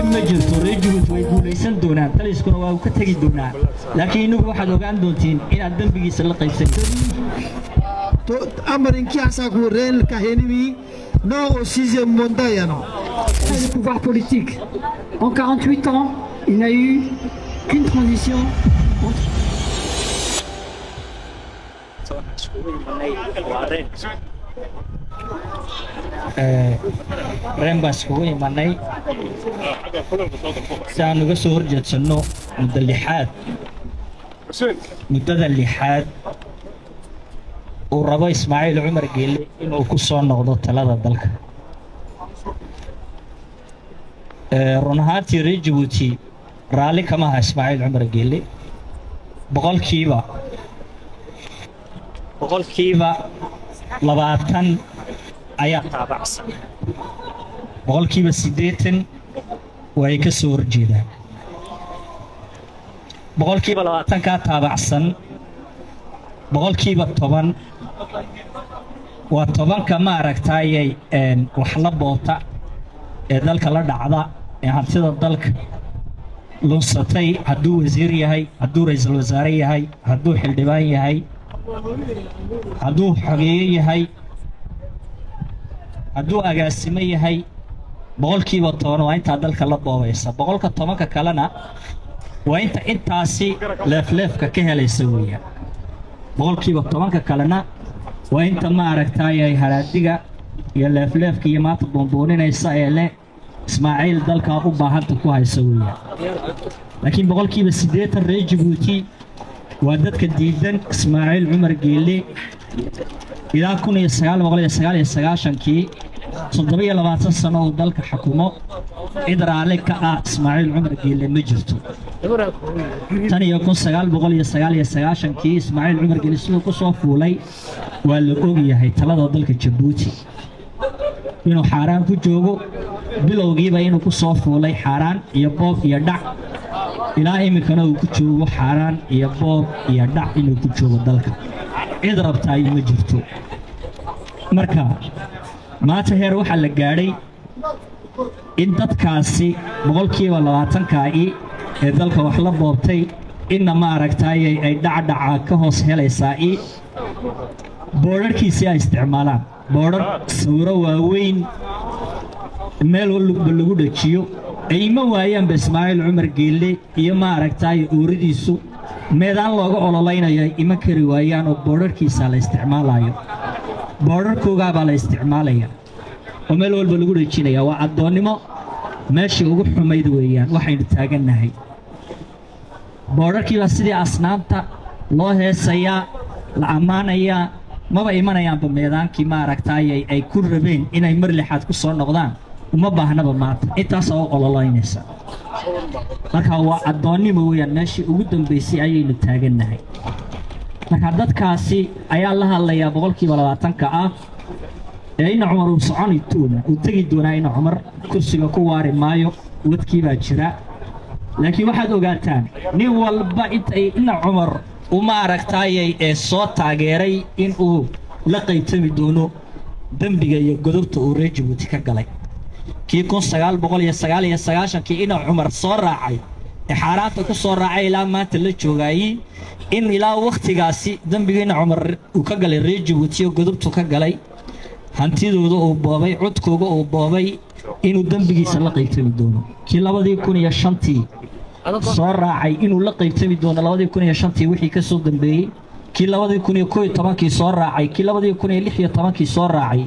إما جرتوا رجعوا ويقول يسند دونا تلي سكون وكتجي دونا لكن إنه واحد وقعد دونتين إن الدم بيجي سلق يسند أمر إنك أساقو ريل كهنمي non au 6e mandat. Le pouvoir politique. En 48 ans, il n'a eu qu'une transition entre... Rembas هو يمني سانو قصور جتسنو مدلحات مدة اللحاد وربا إسماعيل عمر قيل إنه كسون نقضة ثلاثة دلك رنهاتي ريجبوتي رالي كما إسماعيل عمر قيل بقول كيبا لباتن ayaa taabacsan boqolkiiba 80 way ka soo horjeedaan boqolkiiba 20 ka taabacsan boqolkiiba 10 waa 10 ka ma aragtay wax la boota ee dalka la dhacda ee hantida dalka lunsatay hadduu wasiir yahay hadduu ra'iisul wasaare yahay hadduu xildhibaan yahay hadduu xogeeye yahay hadduu agaasimo yahay boqolkiiba 10 waa inta dalka la boobaysa boqolka 10 kalena waa inta intaasi leefleefka ka helaysa weeyaan boqolkiiba 10 kalena waa inta ma aragtay ay haraadiga iyo leefleefka iyo maanta boonbooninaysa ee le Ismaaciil dalka u baahanta ku haysa weeyaan laakiin boqolkiiba 80 reer Djibouti waa dadka diidan Ismaaciil Cumar Geelle ilaa 1999 صدبي لبعض السنة ودلك حكومة إدرى عليك إسماعيل عمر قيل ما جرتو تاني يكون سجال بقول يسجال عشان كي إسماعيل عمر قيل سلوك صوف ولي والأوجي هي ثلاثة دلك جبوتي إنه حرام كجوجو بالأوجي بينه كصوف ولي حرام يبوب يدع إلهي مكانه كجوجو حرام يبوب يدع إنه كجوجو دلك إدرى بتاعي ما جرتو مركا ما تهير وحا لقاري إن تتكاسي بغولكيبا 20 كاي دلك وحلا بوبتي إن ما أركتاي أي دعدعا كهوس هليسائي بورر كيسي استعمالان بورر صورة واوين ميل بلغو دكيو أي ما وايان بإسماعيل عمر قيلي إيا ما أركتاي أورديسو ميدان لوغو أولولين إيما كريوايان وبورر كيسا الاستعمالايو بورر كوغا بالا استعماليا وميل والبا لغو دجينيا waa adoonnimo meeshii ugu xumayd weeyaan waxaynu taaganahay boorarkii sidii asnaamta loo heesaya la amaanaya maba imanayaan meedaankii ma aragtay ay ku rabeen inay mar lixaad ku soo noqdaan uma baahnaba maanta intaas oo ololaynaysa marka waa adoonnimo weeyaan meeshii ugu dambeysay ayaynu taaganahay marka dadkaasi ayaa la hadlaya boqolkiiba 20 ah إن عمر وصعني تونا وتجي دونا إن عمر كرسي كواري مايو وتكيبا جرا لكن واحد وقاتان نيوال بعيد إن عمر وما ركتاي الصوت تاجري إن أو لقيت بدونه دم بيجي قدرت أوريج وتكجلي كي يكون سجال بقول يا سجال عشان كي إن عمر صار راعي حاراتك صار راعي لما تلتشوا جاي إن إلى وقت جاسي دم بيجي عمر وكجلي ريج وتيو قدرت كجلي hantidooda oo boobay codkooga oo boobay inuu dambigiisa la qaybtami doono kii 2005 soo raacay inuu la qaybtami doono 2005 wixii ka soo dambeeyay kii 2011 soo raacay kii 2016 soo raacay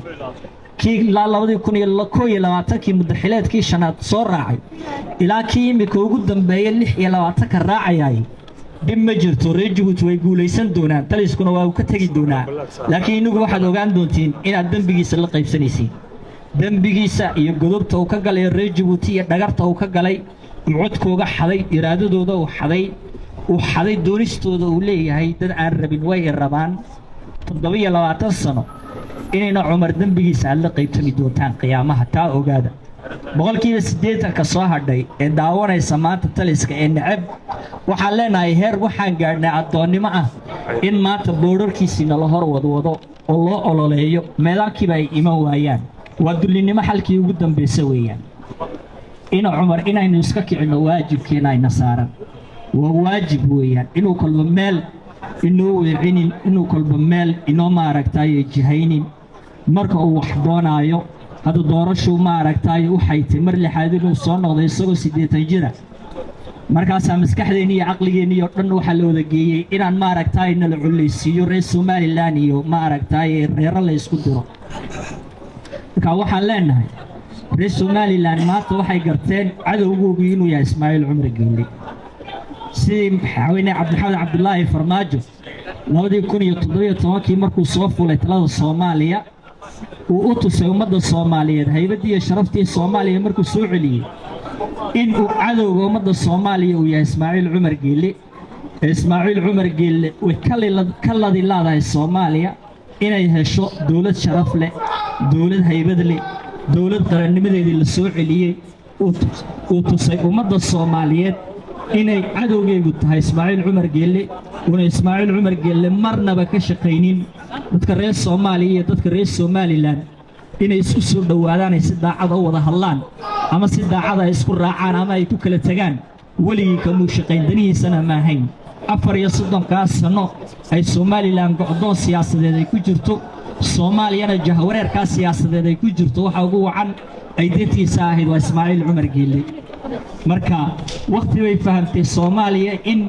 kii 2021 muddaxileedkii shanaad soo raacay ilaa kii imika ugu dambeeyay 26 ka raacayay دم جرتوا رجعوا ويقوليسن دونا تلي سكون وكتجي دونا لكن إنه واحد وقعد دونتين إن الدم بيجي سلق يبسنيسي دم بيجي سا يقدرت وكجلي رجعوا تي دقرت وكجلي عدك وجا حذي إرادة دودا وحذي دونيستو دولي هاي تدعربين وين الربان تضوي لو عتصنا إن عمر دم بيجي سلق يبسني دونتان قيامها تا وجاده بقول كيف سديتها كصاحب داي داورة سمات تلسك إن عب وحلنا يهر وحن قرنا عطوني معه in maanta boodharkiisiina la hor wadwado oo loo ololeeyo meedaankiiba ay iman waayaan waa dullinimo xalkii ugu dambaysa weeyaan ina cumar inaynu iska kicinno waajibkeena ayna saaran waa waajib weeyaan inuu kolba meel inoo weecinin inuu kolba meel inoo maaragtaaye jihaynin marka uu wax doonaayo hadda doorashuu maaragtaaye u xaytay mar lixaad inuu soo noqday isagoo 80 jira markaasaa maskaxdeenni iyo caqligeenni oo dhan waxaa la wada geeyey inaan maaragtaaye nala cullaysiiyo reer somalilan iyo maaragtaaye reero la isku diro marka waxaan leenahay reer somalilan maanta waxay garteen cadowgoogii inuu yahay ismaaciil cumar geelle sidii madaxweyne cabdixamed cabdulaahi farmaajo 2017 markuu soo fulay talada Soomaaliya uu u tusay ummadda Soomaaliyeed haybadii iyo sharaftii Soomaaliya markuu soo celiyay in uu cadowga ummadda Soomaaliya uu yahay ismaaciil cumar geelle ismaaciil cumar geelle way ka ladilaadahay Soomaaliya inay hesho dawlad sharaf leh dawlad haybad leh dawlad qarannimadeedii la soo celiyay uu tusay ummadda Soomaaliyeed inay cadowgeegu tahay ismaaciil cumar geelle una ismaaciil cumar geelle marnaba ka shaqaynin dadka reer Soomaaliya iyo dadka reer Somaliland inay isku soo dhawaadaan si daacad u wada hadlaan ama si daacad ay isku raacaan ama ay ku kala tagaan waligii ka muu shaqayn danihiisana ma ahayn 34 sano ay Somaliland go'doon siyaasadeed ay ku jirto Soomaaliyana jahwareerka siyaasadeed ay ku jirto waxa ugu wacan ay dadkiisa ahayd waa ismaaciil cumar geelle marka waqti way fahamtay Soomaaliya in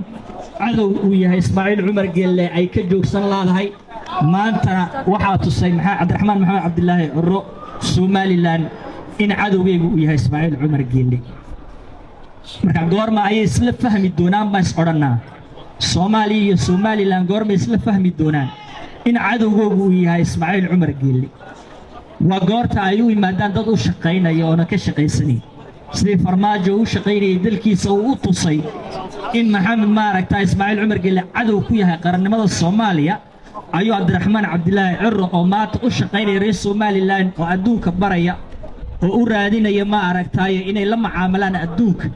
cadow uu yahay ismaaciil cumar geelle ay ka joogsan laadahay maanta waxaa tusay cabdiraxmaan maxamed cabdilaahi curo Somaliland in cadowgeegu uu yahay ismaaciil cumar geelle marka goorma ayay isla fahmi doonaan baan is odhanaa Soomaaliya iyo Somaliland goorma isla fahmi doonaan in cadowgoogu uu yahay ismaaciil cumar geelle waa goorta ay u yimaadaan dad u shaqaynaya oo ka shaqaysanay sidii farmaajo u shaqaynayay dalkiisa uu u tusay in maxamed maaragtaa ismaaciil cumar geelle cadow ku yahay qarannimada Soomaaliya ayuu cabdiraxmaan cabdilaahi curo oo maanta u shaqaynaya reer Somaliland oo adduunka baraya oo u raadinaya maaragtaaye inay la macaamilaan adduunka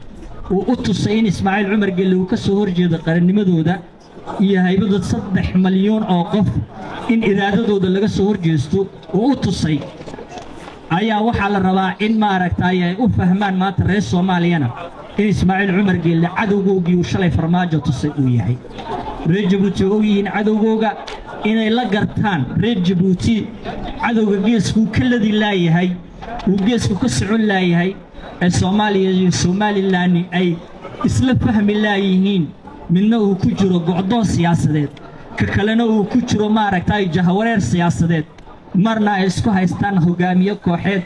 uu u tusay in ismaaciil cumar geelle uu ka soo horjeedo qarannimadooda iyo haybada 3 malyan oo qof in iraadadooda laga soo horjeesto uu u tusay ayaa waxaa la rabaa in maaragtaaye ay u fahmaan maanta reer Soomaaliyana in ismaaciil cumar geelle cadowgoogii uu shalay farmaajo tusay uu yahay reer Jabuuti oo yihiin cadowgooga inay la gartaan reer Jabuuti cadowga geesku ka ladi laayahay uu geesku ka socon laayahay ee Soomaaliya iyo Somaliland ay isla fahmi laayihiin midna uu ku jiro go'doon siyaasadeed ka kalena uu ku jiro maaragtay jahawareer siyaasadeed marna ay isku haystaan hogaamiye kooxeed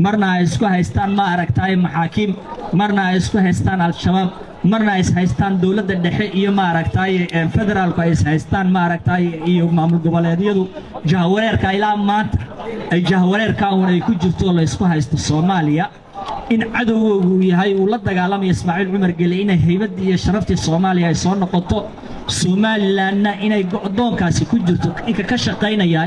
marna ay isku haystaan maaragtay maxaakiim marna ay isku haystaan al-shabaab marna ay haystaan dawladda dhexe iyo maaragtay federaalku ay haystaan maaragtay iyo maamul goboleedyadu jahawareerka ilaa maanta ay jahawareerka ay ku jirto la isku haysto Soomaaliya in cadowgu yahay uu la dagaalamayo ismaaciil cumar geelle inay haybadii iyo sharaftii Soomaaliya ay soo noqoto Somalilandna inay go'doonkaasi ku jirto inka ka shaqaynaya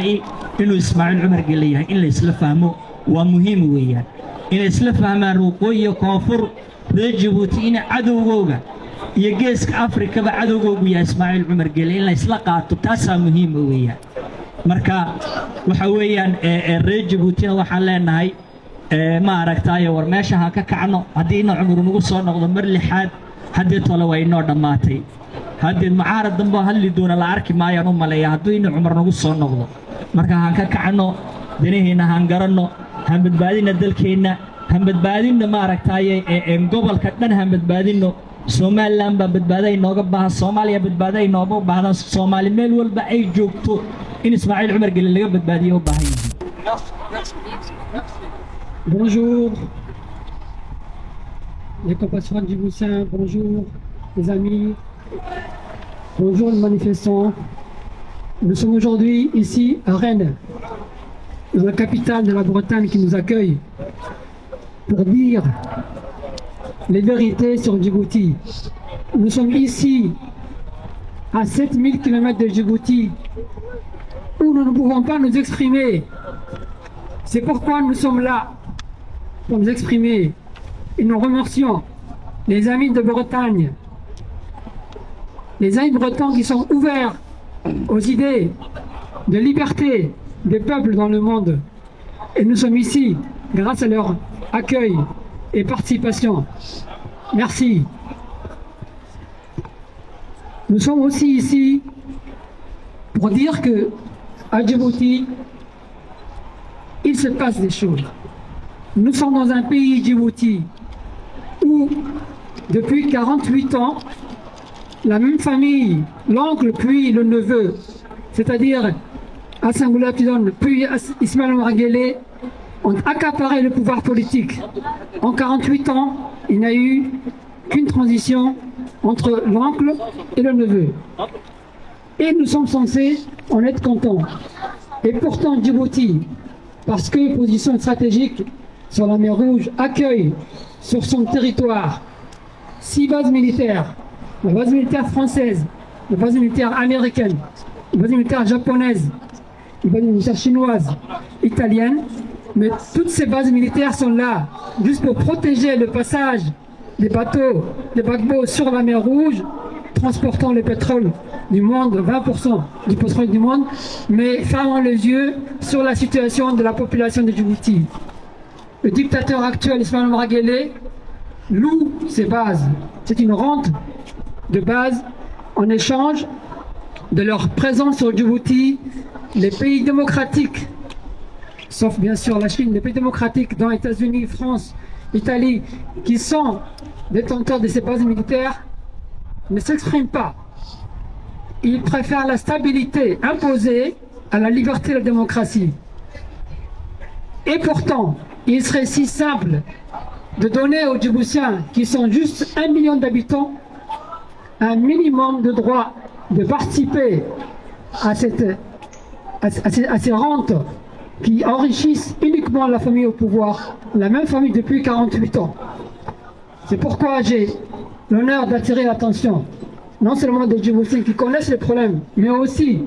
inuu ismaaciil cumar geelle yahay in la isla fahmo waa muhiim weeyaan in isla fahmaan waqooyi iyo koonfur reer Jabuuti in cadowgooga iyo geeska Afrikaba cadowgoogu yahay ismaaciil cumar geelle in la isla qaato taasaa muhiim weeyaan marka waxa weeyaan reer Jabuutina waxaan leenahay ma aragtaayo war meesha ha ka kacno haddii ina cumar nagu soo noqdo mar lixaad haddii tole way inoo dhammaatay haddii mucaarad dambe hadli doona la arki maayaan u maleeya haddii ina cumar nagu soo noqdo marka han ka kacno danaheena han garanno han badbaadina dalkeenna han badbaadina ma aragtaaye gobolka dhan han badbaadino Somaliland baa badbaaday nooga baahan Soomaaliya badbaaday nooga baahan Soomaali meel walba ay joogto in ismaaciil cumar geelle laga badbaadiyo u baahan yahay Bonjour les compatriotes djiboutiens, bonjour les amis, bonjour les manifestants. Nous sommes aujourd'hui ici à Rennes, dans la capitale de la Bretagne qui nous accueille, pour dire les vérités sur Djibouti. Nous sommes ici à 7000 km de Djibouti où nous ne pouvons pas nous exprimer. C'est pourquoi nous sommes là pour nous exprimer et nous remercions les amis de Bretagne, les amis bretons qui sont ouverts aux idées de liberté des peuples dans le monde. Et nous sommes ici grâce à leur accueil et participation. Merci. Nous sommes aussi ici pour dire que à Djibouti, il se passe des choses. Nous sommes dans un pays, Djibouti, où depuis 48 ans, la même famille, l'oncle puis le neveu, c'est-à-dire Hassan Boulay Pidon puis Ismaël Omar Guelleh, ont accaparé le pouvoir politique. En 48 ans, il n'y a eu qu'une transition entre l'oncle et le neveu. Et nous sommes censés en être contents. Et pourtant, Djibouti, parce que position stratégique sur la mer Rouge, accueille sur son territoire 6 bases militaires, la base militaire française, la base militaire américaine, la base militaire japonaise, la base militaire chinoise, italienne, mais toutes ces bases militaires sont là juste pour protéger le passage des bateaux, des paquebots sur la mer Rouge, transportant le pétrole du monde, 20% du pétrole du monde, mais fermant les yeux sur la situation de la population de Djibouti. Le dictateur actuel, Ismaël Omar Guelleh, loue ces bases. C'est une rente de base en échange de leur présence sur Djibouti. Les pays démocratiques, sauf bien sûr la Chine, les pays démocratiques dont les États-Unis, France, Italie, qui sont détenteurs de ces bases militaires, ne s'expriment pas. Ils préfèrent la stabilité imposée à la liberté et la démocratie. Et pourtant, il serait si simple de donner aux Djiboutiens, qui sont juste 1 million d'habitants, un minimum de droit de participer à ces rentes qui enrichissent uniquement la famille au pouvoir, la même famille depuis 48 ans. C'est pourquoi j'ai l'honneur d'attirer l'attention, non seulement des Djiboutiens qui connaissent les problèmes, mais aussi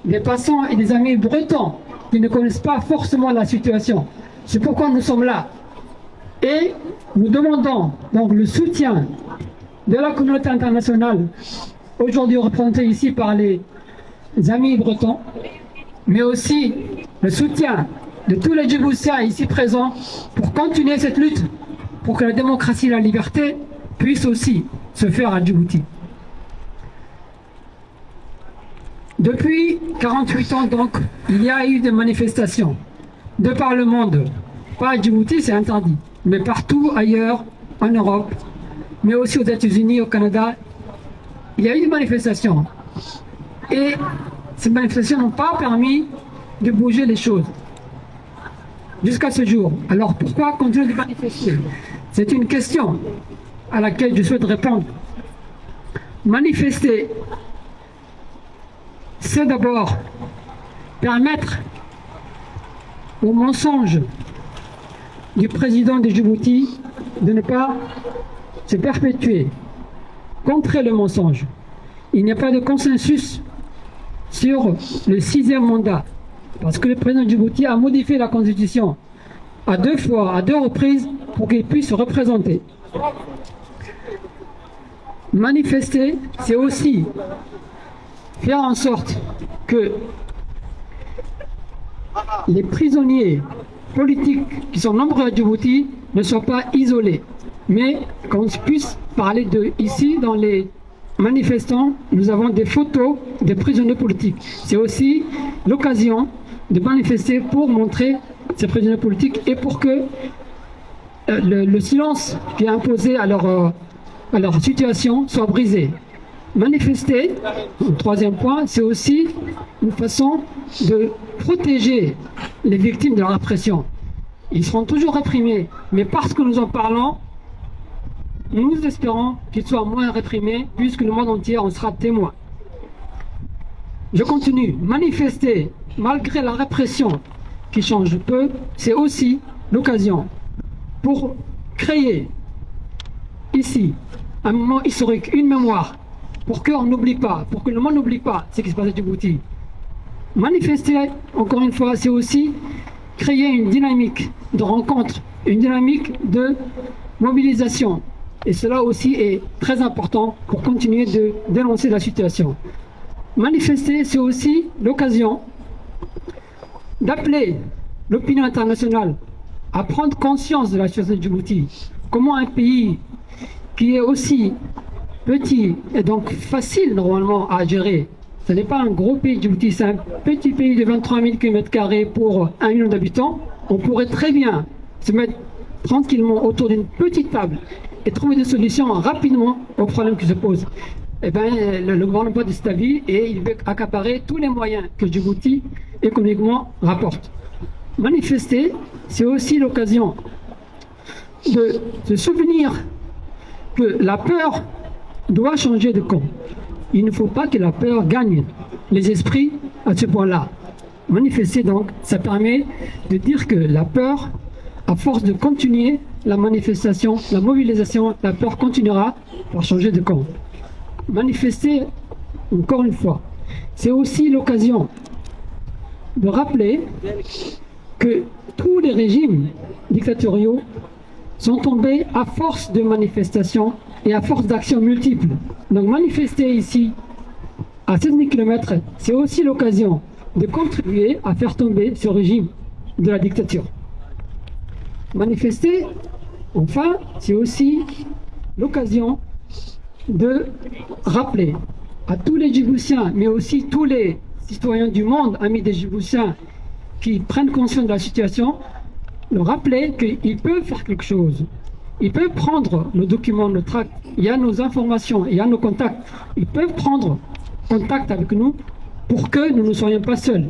des passants et des amis bretons qui ne connaissent pas forcément la situation. C'est pourquoi nous sommes là. Et nous demandons donc le soutien de la communauté internationale, aujourd'hui représentée ici par les amis bretons, mais aussi le soutien de tous les Djiboutiens ici présents pour continuer cette lutte, pour que la démocratie et la liberté puissent aussi se faire à Djibouti. Depuis 48 ans donc, il y a eu des manifestations de par le monde. Pas à Djibouti, c'est interdit, mais partout ailleurs, en Europe, mais aussi aux États-Unis, au Canada, il y a eu des manifestations. Et ces manifestations n'ont pas permis de bouger les choses jusqu'à ce jour. Alors pourquoi continuer de manifester? C'est une question à laquelle je souhaite répondre. Manifester, c'est d'abord permettre au mensonge du président de Djibouti de ne pas se perpétuer. Contrer le mensonge. Il n'y a pas de consensus sur le 6e mandat, parce que le président de Djibouti a modifié la constitution à 2 fois, à 2 reprises, pour qu'il puisse se représenter. Manifester, c'est aussi faire en sorte que les prisonniers politiques qui sont nombreux à Djibouti ne soient pas isolés, mais qu'on puisse parler de ici dans les manifestants, nous avons des photos des prisonniers politiques. C'est aussi l'occasion de manifester pour montrer ces prisonniers politiques et pour que le silence qui est imposé à leur situation soit brisé. Manifester, le 3e point, c'est aussi une façon de protéger les victimes de la répression. Ils seront toujours réprimés, mais parce que nous en parlons, nous espérons qu'ils soient moins réprimés, puisque le monde entier en sera témoin. Je continue. Manifester, malgré la répression qui change peu, c'est aussi l'occasion pour créer ici un moment historique, une mémoire, pour qu'on n'oublie pas, pour que le monde n'oublie pas ce qui se passe à Djibouti. Manifester, encore une fois, c'est aussi créer une dynamique de rencontre, une dynamique de mobilisation. Et cela aussi est très important pour continuer de dénoncer la situation. Manifester, c'est aussi l'occasion d'appeler l'opinion internationale à prendre conscience de la situation de Djibouti. Comment un pays qui est aussi petit et donc facile normalement à gérer, ce n'est pas un gros pays Djibouti, c'est un petit pays de 23 000 km² pour 1 million d'habitants, on pourrait très bien se mettre tranquillement autour d'une petite table et trouver des solutions rapidement aux problèmes qui se posent. Eh bien, le gouvernement de cet avis et il veut accaparer tous les moyens que Djibouti économiquement rapporte. Manifester, c'est aussi l'occasion de se souvenir que la peur doit changer de camp. Il ne faut pas que la peur gagne les esprits à ce point-là. Manifester donc, ça permet de dire que la peur, à force de continuer la manifestation, la mobilisation, la peur continuera par changer de camp. Manifester, encore une fois, c'est aussi l'occasion de rappeler que tous les régimes dictatoriaux sont tombés à force de manifestations et à force d'actions multiples. Donc manifester ici, à 16 000 km, c'est aussi l'occasion de contribuer à faire tomber ce régime de la dictature. Manifester, enfin, c'est aussi l'occasion de rappeler à tous les Djiboutiens, mais aussi tous les citoyens du monde, amis des Djiboutiens, qui prennent conscience de la situation, leur rappeler qu'ils peuvent faire quelque chose. Ils peuvent prendre le document, le tract, il y a nos informations, il y a nos contacts. Ils peuvent prendre contact avec nous pour que nous ne soyons pas seuls.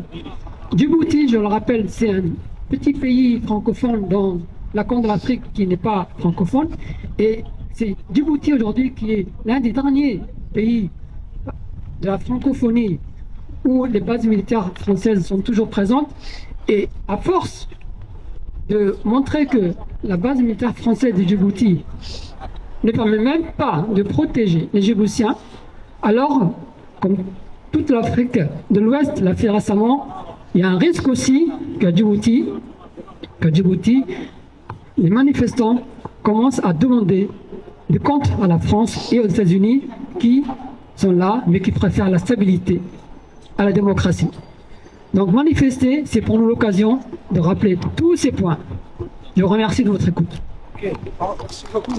Djibouti, je le rappelle, c'est un petit pays francophone dans la Corne de l'Afrique qui n'est pas francophone. Et c'est Djibouti aujourd'hui qui est l'un des derniers pays de la francophonie où les bases militaires françaises sont toujours présentes. Et à force de montrer que la base militaire française de Djibouti ne permet même pas de protéger les Djiboutiens, alors, comme toute l'Afrique de l'Ouest l'a fait récemment, il y a un risque aussi qu'à Djibouti, les manifestants commencent à demander des comptes à la France et aux États-Unis qui sont là, mais qui préfèrent la stabilité à la démocratie. Donc manifester, c'est pour nous l'occasion de rappeler tous ces points. Je vous remercie de votre écoute. Merci beaucoup.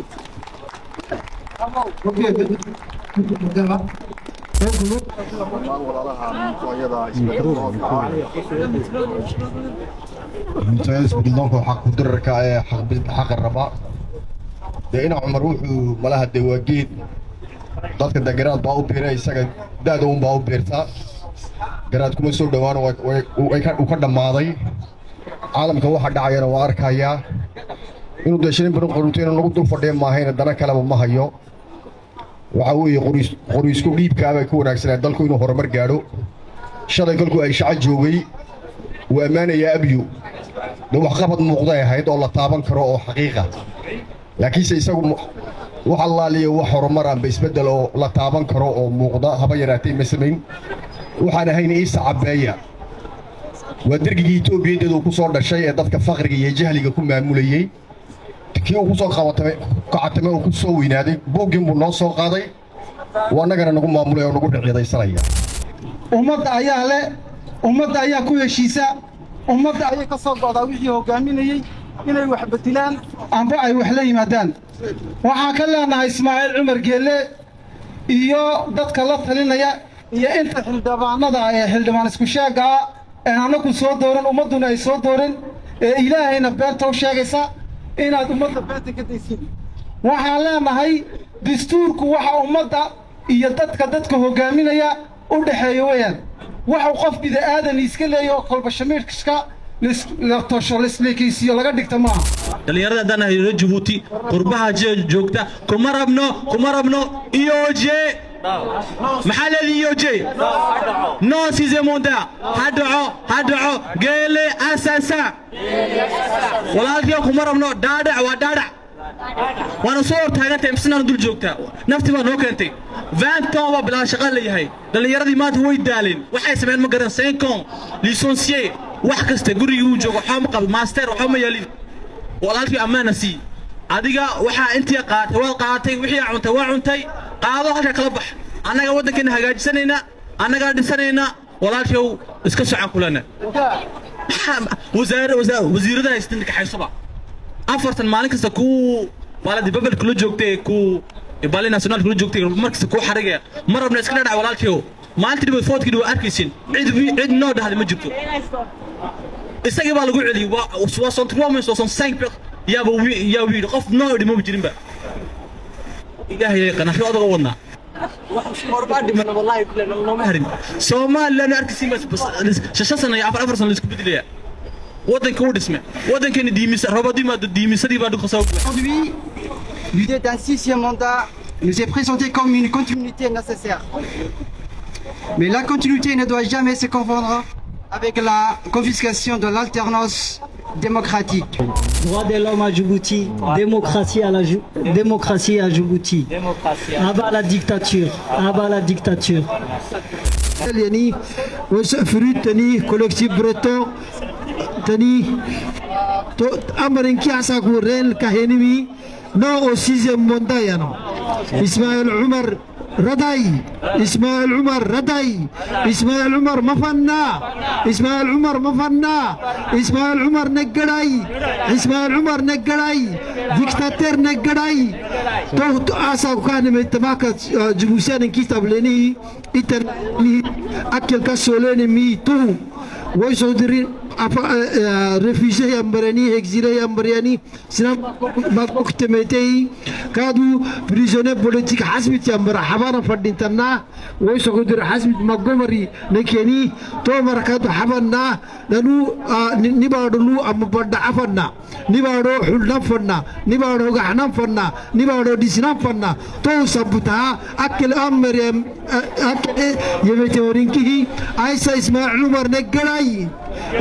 isbeddeldoonka waxaa ku dirarka ee xaqa raba dee ina cumar wuxuu malaha dee waa geed dadka dee garaad baa u biira isaga daada un baa u biirta garaad kuma soo dhowaan uu ka dhammaaday caalamka waxa dhacayana waa arkayaa inuu dee shilin badan qorunto inuu nagu dul fadhiya maahayna dana kaleba ma hayo waxa weeye qoriisku dhiibkaabay ku wanaagsanaa dalku inuu horumar gaadho shalay kolkuu ay shaca joogay wuu ammaanayaa abyu dee waxqabad muuqday ahayd oo la taaban karo oo xaqiiqa laakiinse isagu wax allaaliyo wax horumar aanba isbeddel oo la taaban karo oo muuqda haba yaraatay ma samayn waxaan ahayn iisa cabbeeya waa dergigii etoobiyadeed uu ku soo dhashay ee dadka faqriga iyo jahliga ku maamulayey kii uu ku soo kacatame uu ku soo weynaaday boogin buu noo soo qaaday waa annagana nagu maamulay oo nagu dhiciidaysanaya ummadda ayaa leh ummadda ayaa ku heshiisa ummadda ayay ka soo go'daa wixii hogaaminayey inay wax bedilaan amba ay wax la yimaadaan waxaan ka leenahay ismaaciil cumar geelle iyo dadka la talinaya iyo inta xildhibaanada ee xildhibaan isku sheega ee anagu soo dooran ummaduna ay soo dooran ee ilaahayna beenta u sheegaysa inaad ummadda beenta ka daysid waxaan leenahay dastuurku waxa ummadda iyo dadka hogaaminaya u dhaxeeyo weeyaan waxa qof bida aadan iska leeyahay kolba shamiirkiska la tosho lisleekaysiyo laga dhigta maaha dhalinyarada haddaan hayno Djibouti qurbaha joogta kuma rabno iyoje maxaa leedii iyoje no sixième mandat hadhaco geele asasa walaalkii kuma rabno dhaadhac waa dhaadhac وانا صور تاغنتay imsana dul joogta nafti baa noo keentay 20 ans baa bilaa shaqo leeyahay dhalinyaradi maanta way daalin waxay sameeyeen ma garan 5 ans licencié wax kasta guriga uu joogo waxa ma qab master waxa ma yeelin walaalkii amaana si adiga waxa intii qaatay wixii cuntay waa cuntay qaado halka kala bax anaga wadankeena hagaajisanayna annagaa dhisanayna walaalkeew iska socon kulana wasiirada haystan kaxaysoba afartan maalin kasta ku baladi babel kula joogtay ku bali national kula joogtay markasta ku xarigay marabna iska dhac walaalkeew maalintii dib foodkii waa arkaysin cid noo dhahday ma jirto isagii baa lagu celiyay waa son 3 minutes son 5 yaa wiil qof noo dhimo jirinba ilaahay qanaxo adag wadna qorbaadhi man wallahi kullu nooma harin Soomaaliland arkaysin bas shashasana iyo afar sano isku beddelaya wadanka uu dhismay wadankeena diimisa robadii ma diimisadii baa dhaqso Aujourd'hui, l'idée d'un 6e mandat nous est présentée comme une continuité nécessaire. Mais la continuité ne doit jamais se confondre avec la confiscation de l'alternance démocratique. Droit de l'homme à Djibouti, démocratie à Djibouti. Abat la dictature, abat la dictature. يعني وسافرت تاني كولكتيف بريتون تاني أمرين كي عساكو ريل كهنمي نو أو سيزم موندايانو إسماعيل عمر رداي إسماعيل عمر رداي إسماعيل عمر مفنا إسماعيل عمر مفنا إسماعيل عمر نقراي إسماعيل عمر نقراي ديكتاتير نقراي تو أساكو كان متماك جبوسيان كتاب لني إتني أكل كسولين مي تو ويسودرين رفيجي يمبراني هكزيري يمبراني سنام مكوكت ميتي كادو بريزوني بوليتيك حسبت يمبرا حبانا فردينتنا ويسودر حسبت مقومري نكيني تو مركاتو حبانا لانو نبادو لو أم بدا عفنا نبادو حلنا فنا نبادو غحنا فنا نبادو ديسنا فنا تو سبتها أكل أمريم أكل يميتي ورينكي عيسى إسماعيل عمر نقراي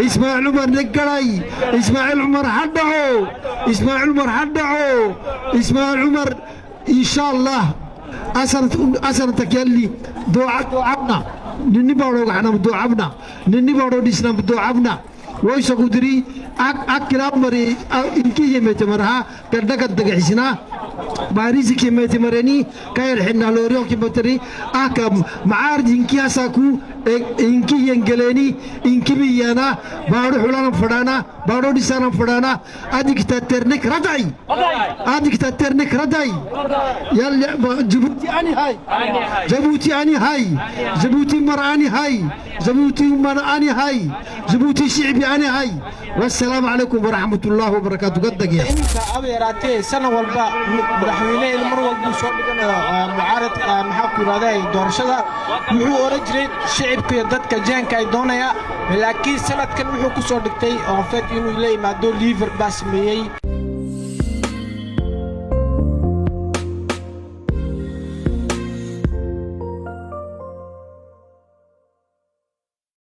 إسماعيل عمر نقراي إسماعيل عمر حدعو إسماعيل عمر حدعو إسماعيل عمر إن شاء الله أسنة تكيالي دعابنا ننبارو غحنا بدعابنا ننبارو ديسنا بدعابنا ويسا قدري أكل أمري إنكي يميت مرها كردك الدقعسنا باريزي كيميت مرني كاير حنا لوريو كيمتري أكم معارض إنكي أساكو إنكي ينقليني إنكي بيانا بارو حلانا فرانا بارو ديسانا فرانا أديك تترنك ردعي أديك تترنك ردعي يلا جبوتي أني هاي جبوتي أني هاي جبوتي مراني هاي جبوتي مراني هاي جبوتي شعبي أنا هاي والسلام عليكم ورحمة الله وبركاته قدك يا إنك أبي راتي سنة والباء مدحويني المرة والباء صوب لنا معارض محاكو هذا دورشة وحو أورجري شعب كيدتك جان كاي دونيا لكن سنة كان وحو كسور دكتي أو فات إنه إلي ما دو ليفر باسميي